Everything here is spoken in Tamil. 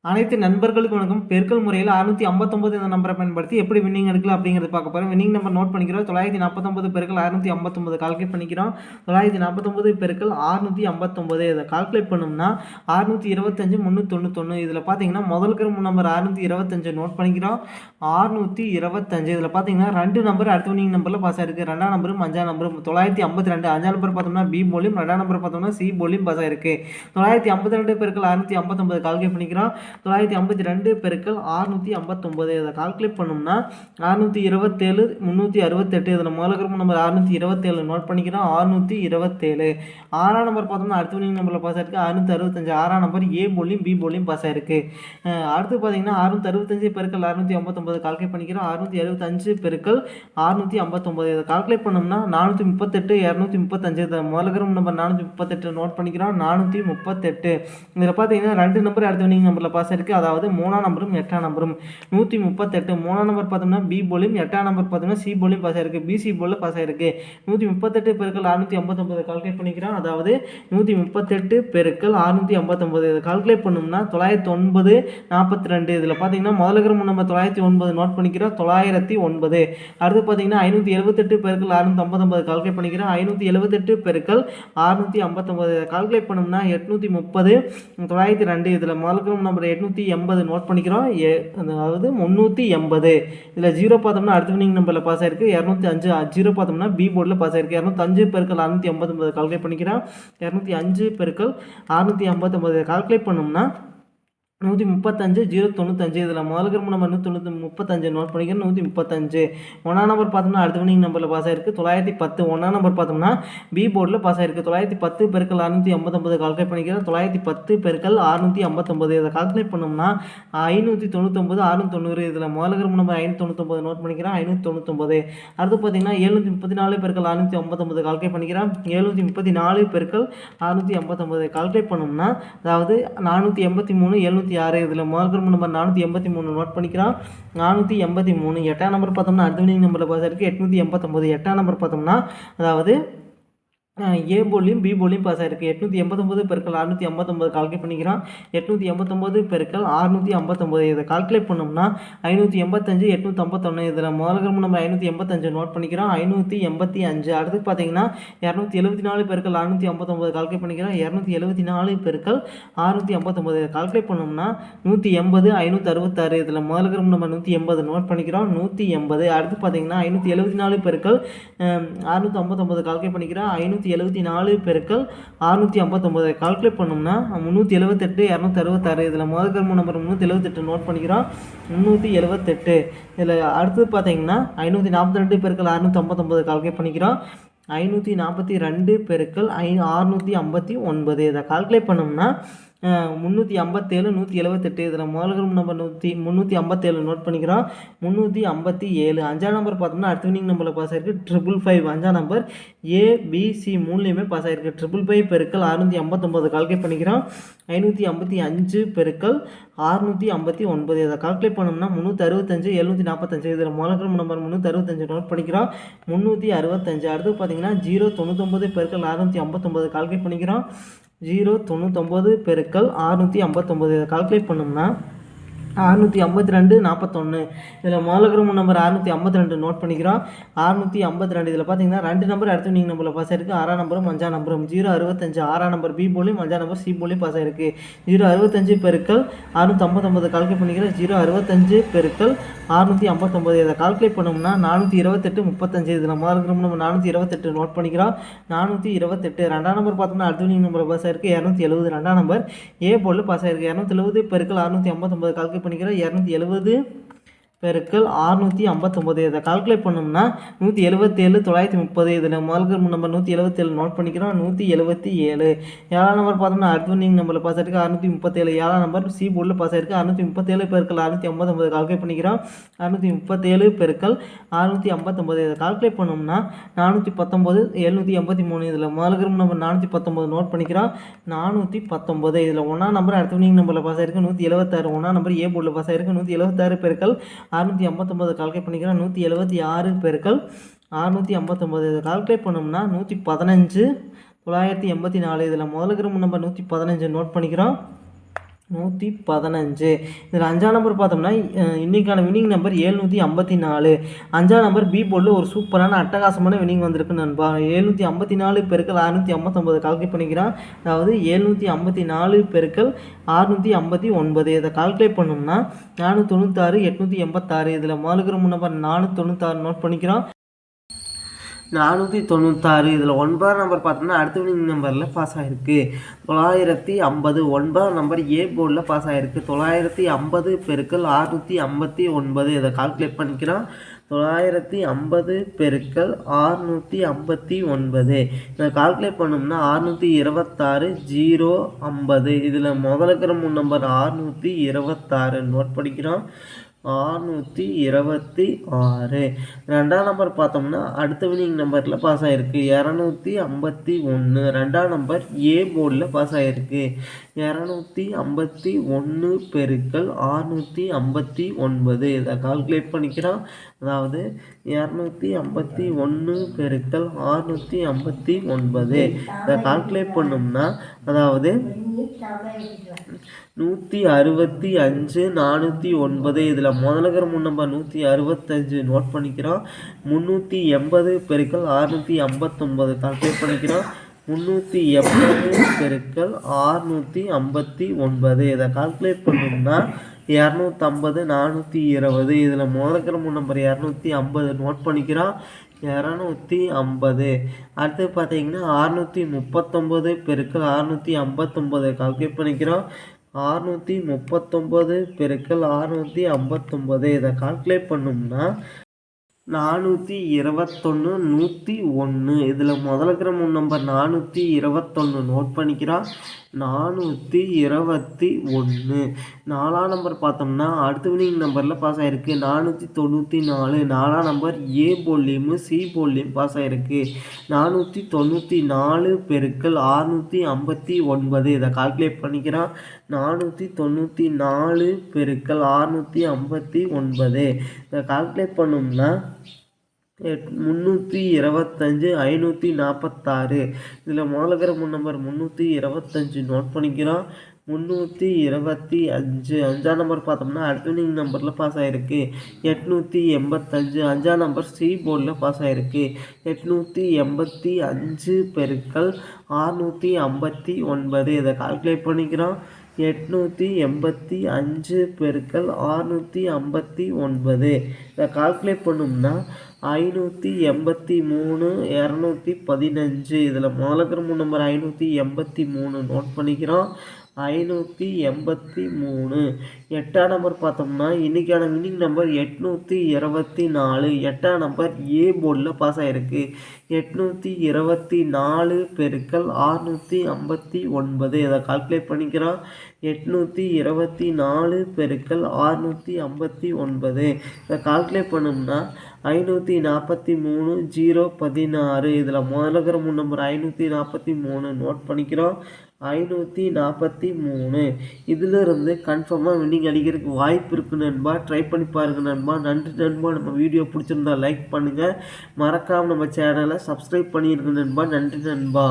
அனைத்து நண்பர்களுக்கு வணக்கம். பெருக்கல் முறையில் 659 இந்த நம்பரை பயன்படுத்தி எப்படி வின்னிங் எடுக்கலாம் அப்படிங்கிறது பார்க்க போகிறோம். வின்னிங் நம்பர் நோட் பண்ணிக்கிறோம். 949 பெருக்கல் 659 கால்குலேட் பண்ணிக்கிறோம். 949 பெருக்கல் 659 இதை கால்குலேட் பண்ணோம்னா 625 391. இதில் பார்த்தீங்கன்னா முதல் கிரம நம்பர் 625 நோட் பண்ணிக்கிறோம். 625 இதில் பார்த்தீங்கன்னா 2 நம்பர் அடுத்த வின்னிங் நம்பரில் பாஸ் ஆயிருக்கு. 2ஆம் நம்பரும் 5ஆம் நம்பரும் 952. 5ஆம் நம்பர் பார்த்தோம்னா பி போலியும், 2ஆம் நம்பர் பார்த்தோம்னா சி போலியும் பாஸ் ஆயிருக்கு. 952 பெருக்கல் 659 கால்குலேட் பண்ணிக்கிறோம். 952 பெருக்கல் 659 இதை கால்குலேட் பண்ணோம்னா 627 368. இதில் முதல் நம்பர் 627 நோட் பண்ணிக்கிறோம். 627 6ஆம் நம்பர் பார்த்தோம்னா அடுத்த வின்னிங் நம்பரில் பாஸ் ஆயிருக்கு. 665 6ஆம் நம்பர் ஏ போலியும் பி போலியும் பாஸ் ஆயிருக்கு. அடுத்து பார்த்தீங்கன்னா 665 பெருக்கல் 659 கால்குலேட் பண்ணிக்கிறோம். 675 பெருக்கல் 659 இதை கால்குலேட் பண்ணோம்னா 438 235. இதை முதல் நம்பர் 438 நோட் பண்ணிக்கிறோம். 438 இதில் பார்த்தீங்கன்னா 2 நம்பர் அடுத்த வின்னிங் நம்பரில் பாஸ் ஆயிருக்கு. அதாவது 3ஆம் நம்பரும் 8ஆம் நம்பரும் 138. 3ஆம் நம்பர் பார்த்தோம்னா பி போலியும், 8ஆம் நம்பர் பார்த்தோம்னா சி போலியும் பாஸ் ஆயிருக்கு. பிசி போலில் பாஸ் ஆயிருக்கு. 138 பெருக்கல் 659 கால்குலேட் பண்ணிக்கிறோம். அதாவது 138 பெருக்கல் 659 இதை கால்குலேட் பண்ணோம்னா 909 42. இதில் பார்த்தீங்கன்னா முதல் நம்பர் 909 நோட் பண்ணிக்கிறோம். 909 அடுத்து பார்த்தீங்கன்னா 578 பெருக்கல் 659 கால்குலேட் பண்ணிக்கிறோம். 578 பெருக்கல் 659 கால்குலேட் பண்ணோம்னா 830 902. இதில் முதல் நம்பர் 880 நோட் பண்ணிக்கிறோம். அதாவது 380 இதில் 0 பார்த்தோம்னா அடுத்த வின்னிங் நம்பரில் பாஸ் ஆயிருக்கு. 205 0 பார்த்தோம்னா பி போர்டில் பாஸ் ஆயிருக்கு. 205 பெருக்கல் 659 கால்குலேட் பண்ணிக்கிறோம். 205 பெருக்கல் 659 கால்குலேட் பண்ணோம்னா 135 095. இதில் முதல் நம்பர் 135 நோட் பண்ணிக்கிறோம். 135 ஒன்றாம் நம்பர் பார்த்தோம்னா அடுத்த வின்னிங் நம்பரில் பாஸ் ஆயிருக்கு. 910 ஒன்றாம் நம்பர் பார்த்தோம்னா பி போர்டில் பாஸ் ஆயிருக்கு. 910 பெருக்கல் 659 கால்குலேட் பண்ணிக்கிறோம். 910 பெருக்கல் 659 இதை கால்குலேட் பண்ணோம்னா 599 690. இதில் முதல் நம்பர் 599 நோட் பண்ணிக்கிறோம். 599 அடுத்து பார்த்தீங்கன்னா 734 பெருக்கல் 659 கால்குலேட் பண்ணிக்கிறோம். 734 பெருக்கல் 659 கால்குலேட் பண்ணோம்னா அதாவது 483 706. இதில் முதல் நம்பர் 483 நோட் பண்ணிக்கிறோம். 483 8ஆம் நம்பர் பார்த்தோம்னா அடுத்த வின்னிங் நம்பரில் பாஸ் ஆயிருக்கு. 889 8ஆம் நம்பர் பார்த்தோம்னா அதாவது ஏ போலியும் பி போலியும் பாஸ் ஆயிருக்கு. 889 பெருக்கல் 659 கால்குலேட் பண்ணிக்கிறோம். 889 பெருக்கல் 659 இதை கால்குலேட் பண்ணோம்னா 585 851. இதில் முதல் நம்பர் 585 நோட் பண்ணிக்கிறோம். 585 அடுத்து பார்த்தீங்கன்னா 274 பெருக்கல் 659 கால்குலேட் பண்ணிக்கிறோம். 274 பெருக்கல் 659 இதை கால்குலேட் பண்ணோம்னா 180 566. இதில் முதல் நம்பர் 180 நோட் பண்ணிக்கிறோம். 180 அடுத்து பார்த்தீங்கன்னா 574 பெருக்கல் 659 கால்குலேட் பண்ணிக்கிறோம். 574 பெருக்கல் 659 கால்குலேட் பண்ணோம்னா 378 266. இதில் முதல் நம்பர் 378 நோட் பண்ணிக்கிறோம். 378 இதில் அடுத்து பார்த்தீங்கன்னா 542 பெருக்கல் 659 கால்குலேட் பண்ணிக்கிறோம். 542 பெருக்கல் 659 இதை கால்குலேட் பண்ணோம்னா 357 178. இதில் முதல் நம்பர் 357 நோட் பண்ணிக்கிறோம். 357 5ஆம் நம்பர் பார்த்தோம்னா அடுத்த வின்னிங் நம்பரில் பாஸ் ஆயிருக்கு. 555 5ஆம் நம்பர் ஏபிசி மூணுலேயுமே பாஸ் ஆயிருக்கு. 555 பெருக்கல் 659 கால்குலேட் பண்ணிக்கிறோம். 555 பெருக்கல் 659 இதை கால்குலேட் பண்ணோம்னா 365 745. இதில் முதல் நம்பர் 365 நோட் பண்ணிக்கிறோம். 365 அடுத்து பார்த்தீங்கன்னா 099 பெருக்கல் 659 கால்குலேட் பண்ணிக்கிறோம். 099 பெருக்கல் 659 இதை கால்குலேட் பண்ணோம்னா 652 41. இதில் முதல் நம்பர் 652 நோட் பண்ணிக்கிறோம். 652 இதில் பார்த்தீங்கன்னா 2 நம்பர் அடுத்த வின்னிங் நம்பரில் பாஸ் ஆயிருக்கு. 6ஆம் நம்பரும் 5ஆம் நம்பரும் 065 6ஆம் நம்பர் பி போலியும் 5ஆம் நம்பர் சி போலியும் பாஸ் ஆயிருக்கு. 065 பெருக்கல் 659 கால்குலேட் பண்ணிக்கிறோம். 065 பெருக்கல் 659 இதை கால்குலேட் பண்ணோம்னா 428 35. இதில் முதல் நம்பர் 428 நோட் பண்ணிக்கிறோம். 428 2ஆம் நம்பர் பார்த்தோம்னா அடுத்த வின்னிங் நம்பரில் பாஸ் ஆயிருக்கு. 270 2ஆம் நம்பர் ஏ போலில் பாஸ் ஆயிருக்கு. 270 பெருக்கல் 659 கால்குலேட் பண்ணிக்கிறோம். 270 பெருக்கல் 659 இதை கால்குலேட் பண்ணோம்னா 177 930. இதில் முதல் நம்பர் 177 நோட் பண்ணிக்கிறோம். 177 7ஆம் நம்பர் பார்த்தோம்னா அடுத்த வின்னிங் நம்பரில் பாஸ் ஆயிருக்கு. 637 7ஆம் நம்பர் சி போர்டில் பாஸ் ஆயிருக்கு. 637 பெருக்கல் 659 கால்குலேட் பண்ணிக்கிறோம். 637 பெருக்கல் 659 இதை கால்குலேட் பண்ணோம்னா 419 783. இதில் முதல் நம்பர் 419 நோட் பண்ணிக்கிறோம். 419 இதில் 1ஆம் நம்பர் அடுத்த வின்னிங் நம்பரில் பாஸ் ஆயிருக்கு. 176 1ஆம் நம்பர் ஏ போர்டில் பாஸ் ஆயிருக்கு. 176 பெருக்கல் 659 கால்குலேட் பண்ணிக்கிறோம். 176 பெருக்கல் 659 இதை கால்குலேட் பண்ணோம்னா 115 984. இதில் முதல் நம்பர் 115 நோட் பண்ணிக்கிறோம். 115. இதில் 5ஆம் நம்பர் பார்த்தோம்னா இன்றைக்கான வின்னிங் நம்பர் 754. 5ஆம் நம்பர் பி போர்டில் ஒரு சூப்பரான அட்டகாசமான வின்னிங் வந்திருக்கு நண்பா. 754 பெருக்கல் 659 கால்குலேட் பண்ணிக்கிறான். அதாவது 754 பெருக்கல் 659 இதை கால்குலேட் பண்ணோம்னா 496 886. இதில் முதலுக்கிற நம்பர் 496 நோட் பண்ணிக்கிறோம். 496. இதில் 9ஆம் நம்பர் பார்த்தோம்னா அடுத்த வின்னிங் நம்பரில் பாஸ் ஆகிருக்கு. 950. 9ஆம் நம்பர் ஏ போர்டில் பாஸ் ஆகிருக்கு. 950 பெருக்கல் 659 இதை கால்குலேட் பண்ணிக்கிறோம். 950 பெருக்கல் 659 இதை கால்குலேட் பண்ணோம்னா 626 050. இதில் முதலுக்கிற நம்பர் 626 நோட் பண்ணிக்கிறோம். 626. 2ஆம் நம்பர் பார்த்தோம்னா அடுத்த வின்னிங் நம்பரில் பாஸ் ஆகிருக்கு. 251. 2ஆம் நம்பர் ஏ போர்டில் பாஸ் ஆகிருக்கு. 251 பெருக்கல் 659 இதை கால்குலேட் பண்ணிக்கிறோம். அதாவது 251 பெருக்கல் 659 இதை கால்குலேட் பண்ணோம்னா அதாவது 165 409. இதில் முதலுக்கிற நம்பர் 165 நோட் பண்ணிக்கிறோம். 380 பெருக்கல் 659 கால்குலேட் பண்ணிக்கிறோம். 380 பெருக்கல் 659 இதை கால்குலேட் பண்ணோம்னா 250 420. இதில் முதலுக்கிற நம்பர் 250 நோட் பண்ணிக்கிறோம். 250. அடுத்து பார்த்தீங்கன்னா 639 பெருக்கல் 659 கால்குலேட் பண்ணிக்கிறோம். 639 பெருக்கல் 659 இதை கால்குலேட் பண்ணோம்னா 421 101. இதில் முதலுக்கிற நம்பர் 421 நோட் பண்ணிக்கிறோம். 421. 4ஆம் நம்பர் பார்த்தோம்னா அடுத்த வின்னிங் நம்பரில் பாஸ் ஆகிருக்கு. 494. 4ஆம் நம்பர் ஏ போர்ட்லேயும் சி போர்ட்லேயும் பாஸ் ஆகிருக்கு. 494 பெருக்கல் 659 இதை கால்குலேட் பண்ணிக்கிறோம். 494 பெருக்கல் 659 இதை கால்குலேட் பண்ணோம்னா 325 546. இதில் முதலுக்கிற நம்பர் 325 நோட் பண்ணிக்கிறோம். 325. 5ஆம் நம்பர் பார்த்தோம்னா அடுத்த வின்னிங் நம்பரில் பாஸ் ஆகிருக்கு. 885. 5ஆம் நம்பர் சி போர்டில் பாஸ் ஆகிருக்கு. 885 பெருக்கல் 659 இதை கால்குலேட் பண்ணிக்கிறோம். 885 பெருக்கல் 659 இதை கால்குலேட் பண்ணோம்னா 583 215. இதில் முதலுக்கிற நம்பர் 583 நோட் பண்ணிக்கிறோம். 583. 8ஆம் நம்பர் பார்த்தோம்னா இன்றைக்கான வின்னிங் நம்பர் 824. 8ஆம் நம்பர் ஏ போர்டில் பாஸ் ஆகிருக்கு. 824 பெருக்கல் 659 இதை கால்குலேட் பண்ணிக்கிறோம். 824 பெருக்கல் 659 இதை கால்குலேட் பண்ணோம்னா 543 016. இதில் முதலுக்கிற நம்பர் 543 நோட் பண்ணிக்கிறோம். 543. இதிலிருந்து கன்ஃபார்மாக வின்னிங் அடிக்கிறதுக்கு வாய்ப்பு இருக்குது நண்பா. ட்ரை பண்ணி பாருங்கள் நண்பா. நன்றி நண்பா. நம்ம வீடியோ பிடிச்சிருந்தா லைக் பண்ணுங்கள். மறக்காமல் நம்ம சேனலை சப்ஸ்கிரைப் பண்ணியிருங்க நண்பா. நன்றி நண்பா.